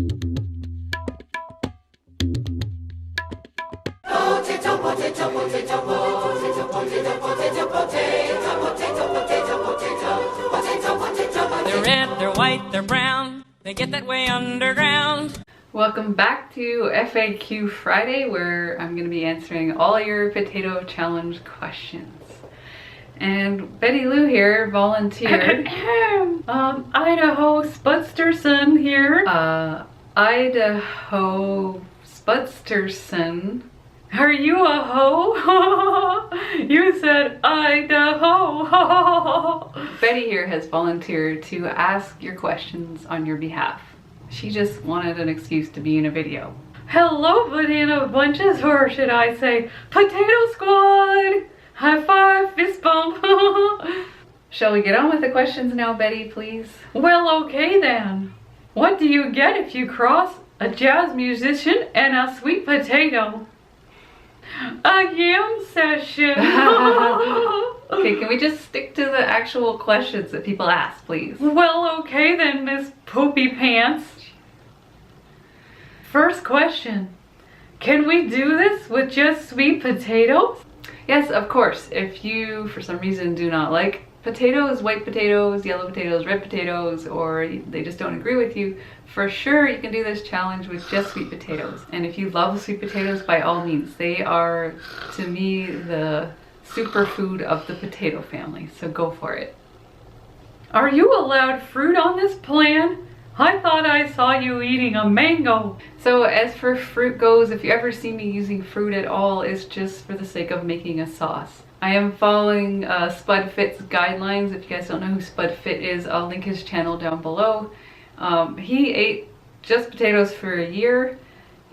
Potato, potato, potato, potato, potato, potato, potato, potato, potato, potato, potato, potato. They're red, they're white, they're brown. They get that way underground. Welcome back to FAQ Friday, where I'm going to be answering all your potato challenge questions. And Betty Lou here volunteered. Idaho Spudsterson here. Idaho Spudsterson. Are you a hoe? You said Idaho. Betty here has volunteered to ask your questions on your behalf. She just wanted an excuse to be in a video. Hello, banana bunches, or should I say, potato squad! High five, fist bump. Shall we get on with the questions now, Betty, please? Well, okay then. What do you get if you cross a jazz musician and a sweet potato? A yam session. Okay, can we just stick to the actual questions that people ask, please? Well, okay then, Miss Poopy Pants. First question. Can we do this with just sweet potatoes? Yes, of course. If you, for some reason, do not like potatoes, white potatoes, yellow potatoes, red potatoes, or they just don't agree with you, for sure you can do this challenge with just sweet potatoes. And if you love sweet potatoes, by all means, they are, to me, the superfood of the potato family, so go for it. Are you allowed fruit on this plan? I thought I saw you eating a mango. So as for fruit goes, if you ever see me using fruit at all, it's just for the sake of making a sauce. I am following SpudFit's guidelines. If you guys don't know who SpudFit is, I'll link his channel down below. He ate just potatoes for a year,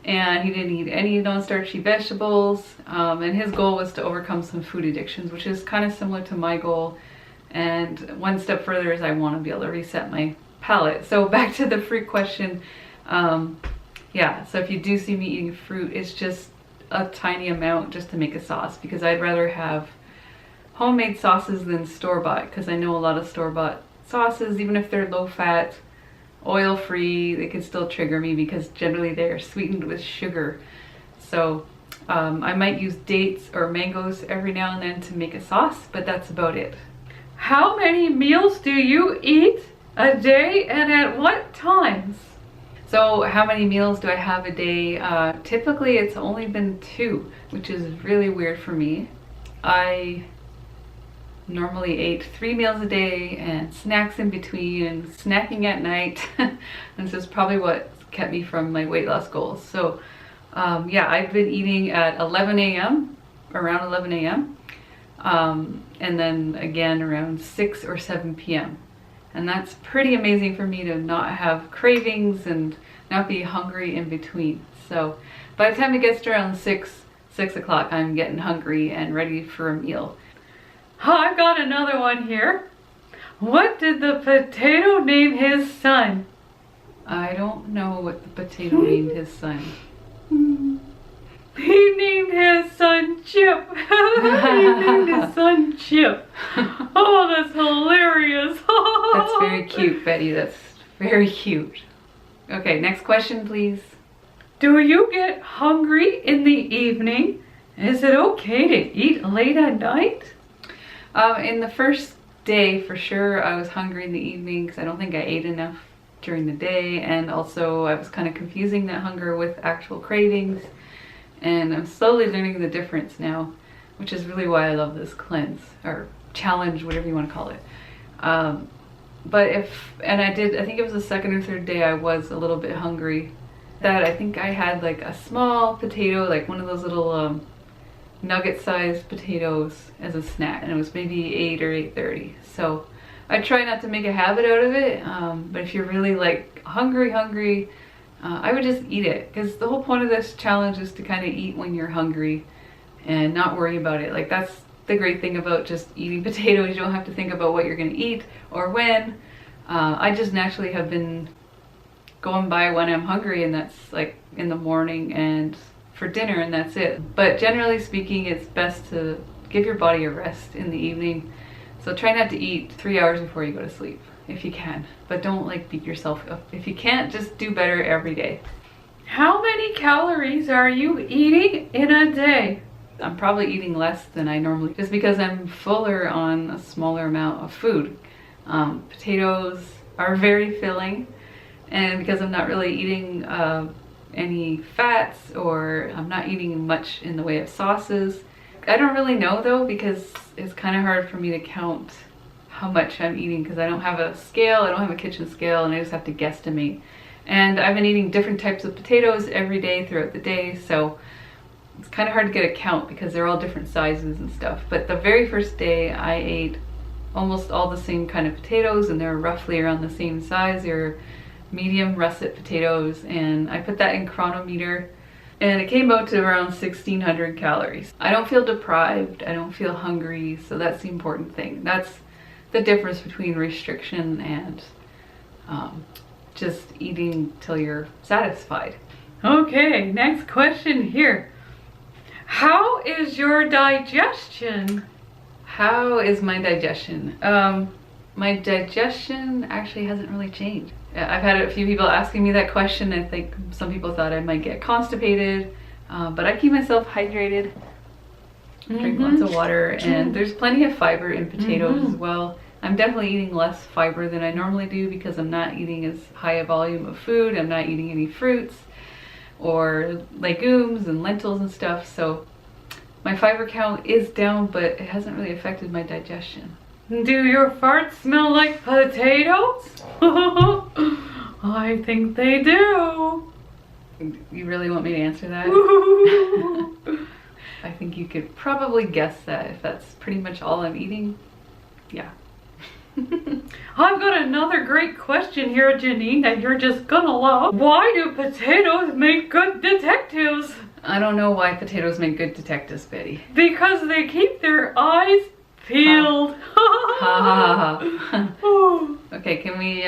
and he didn't eat any non-starchy vegetables, and his goal was to overcome some food addictions, which is kind of similar to my goal. And one step further is I want to be able to reset my palate. So back to the fruit question. Yeah, so if you do see me eating fruit, it's just a tiny amount just to make a sauce, because I'd rather have homemade sauces than store-bought, because I know a lot of store-bought sauces, even if they're low-fat, oil-free, they can still trigger me because generally they are sweetened with sugar. So I might use dates or mangoes every now and then to make a sauce, but that's about it. How many meals do you eat a day, and at what times? So how many meals do I have a day? Typically it's only been 2, which is really weird for me. I normally ate 3 meals a day and snacks in between and snacking at night. This is probably what kept me from my weight loss goals. So yeah, I've been eating at 11 a.m., around 11 a.m. And then again around 6 or 7 p.m. And that's pretty amazing for me to not have cravings and not be hungry in between. So by the time it gets to around 6 o'clock, I'm getting hungry and ready for a meal. I've got another one here. What did the potato name his son? I don't know what the potato named his son. He named his son Chip. He named his son Chip. Oh, that's hilarious. That's very cute, Betty. That's very cute. Okay, next question, please. Do you get hungry in the evening? Is it okay to eat late at night? In the first day, for sure, I was hungry in the evening because I don't think I ate enough during the day, and also I was kind of confusing that hunger with actual cravings. And I'm slowly learning the difference now, which is really why I love this cleanse, or challenge, whatever you want to call it. But I think it was the second or third day I was a little bit hungry. That I think I had like a small potato, like one of those little nugget-sized potatoes as a snack, and it was maybe 8 or 8:30. So I try not to make a habit out of it, but if you're really like hungry, I would just eat it, because the whole point of this challenge is to kind of eat when you're hungry and not worry about it. Like, that's the great thing about just eating potatoes. You don't have to think about what you're going to eat or when. I just naturally have been going by when I'm hungry, and that's like in the morning and for dinner, and that's it. But generally speaking, it's best to give your body a rest in the evening. So try not to eat 3 hours before you go to sleep. if you can, but don't like beat yourself up. If you can't, just do better every day. How many calories are you eating in a day? I'm probably eating less than I normally, just because I'm fuller on a smaller amount of food. Potatoes are very filling, and because I'm not really eating any fats, or I'm not eating much in the way of sauces. I don't really know though, because it's kind of hard for me to count how much I'm eating, because I don't have a scale, I don't have a kitchen scale, and I just have to guesstimate. And I've been eating different types of potatoes every day throughout the day, so it's kind of hard to get a count because they're all different sizes and stuff. But the very first day I ate almost all the same kind of potatoes, and they're roughly around the same size. They're medium russet potatoes, and I put that in Chronometer, and it came out to around 1600 calories. I don't feel deprived, I don't feel hungry, so that's the important thing. That's the difference between restriction and just eating till you're satisfied. Okay, next question here. How is your digestion? How is my digestion? My digestion actually hasn't really changed. I've had a few people asking me that question. I think some people thought I might get constipated, but I keep myself hydrated, drink lots of water, and there's plenty of fiber in potatoes as well. I'm definitely eating less fiber than I normally do because I'm not eating as high a volume of food. I'm not eating any fruits or legumes and lentils and stuff, so my fiber count is down, but it hasn't really affected my digestion. Do your farts smell like potatoes? I think they do. You really want me to answer that? I think you could probably guess that if that's pretty much all I'm eating. Yeah. I've got another great question here, Janine, that you're just gonna love. Why do potatoes make good detectives? I don't know why potatoes make good detectives, Betty. Because they keep their eyes peeled. Okay, can we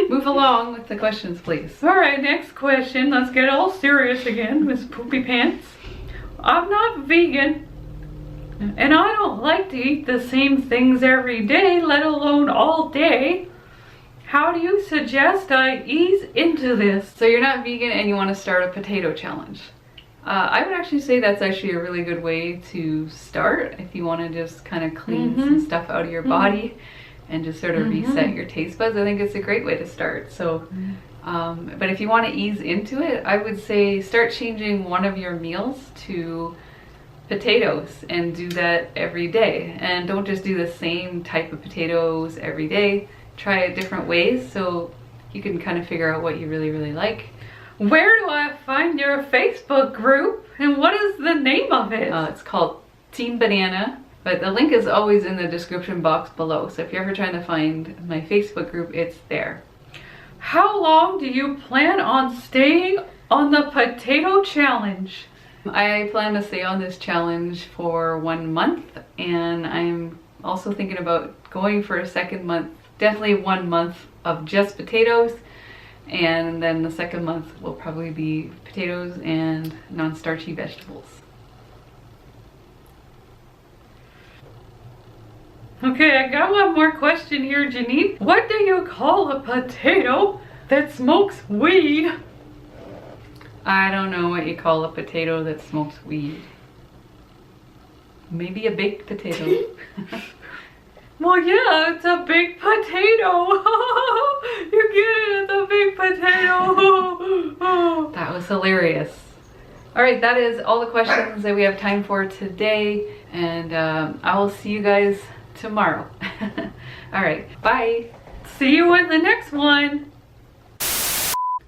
move along with the questions, please? Alright, next question. Let's get all serious again, Miss Poopy Pants. I'm not vegan, and I don't like to eat the same things every day, let alone all day. How do you suggest I ease into this? So you're not vegan and you want to start a potato challenge. I would actually say that's actually a really good way to start if you want to just kind of clean some stuff out of your body and just sort of reset your taste buds. I think it's a great way to start. So, but if you want to ease into it, I would say start changing one of your meals to potatoes and do that every day. And don't just do the same type of potatoes every day. Try it different ways so you can kind of figure out what you really, really like. Where do I find your Facebook group, and what is the name of it? It's called Team Banana, but the link is always in the description box below. So if you're ever trying to find my Facebook group, it's there. How long do you plan on staying on the potato challenge? I plan to stay on this challenge for 1 month, and I'm also thinking about going for a second month. Definitely 1 month of just potatoes, and then the second month will probably be potatoes and non-starchy vegetables. Okay, I got one more question here, Janine. What do you call a potato that smokes weed? I don't know what you call a potato that smokes weed. Maybe a baked potato. Well, yeah, it's a baked potato. You get it, it's a baked potato. That was hilarious. All right, that is all the questions that we have time for today, and I will see you guys tomorrow. All right, bye. See you in the next one.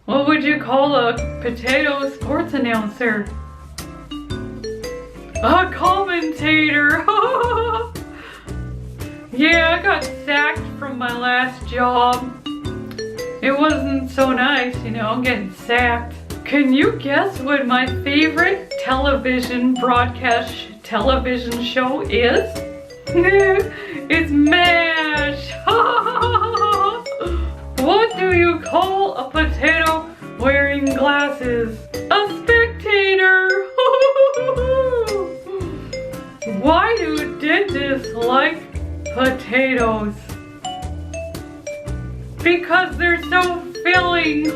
What would you call a potato sports announcer? A commentator. Yeah, I got sacked from my last job. It wasn't so nice, you know, getting sacked. Can you guess what my favorite television broadcast television show is? It's MASH! What do you call a potato wearing glasses? A spectator! Why do dentists like potatoes? because they're so filling.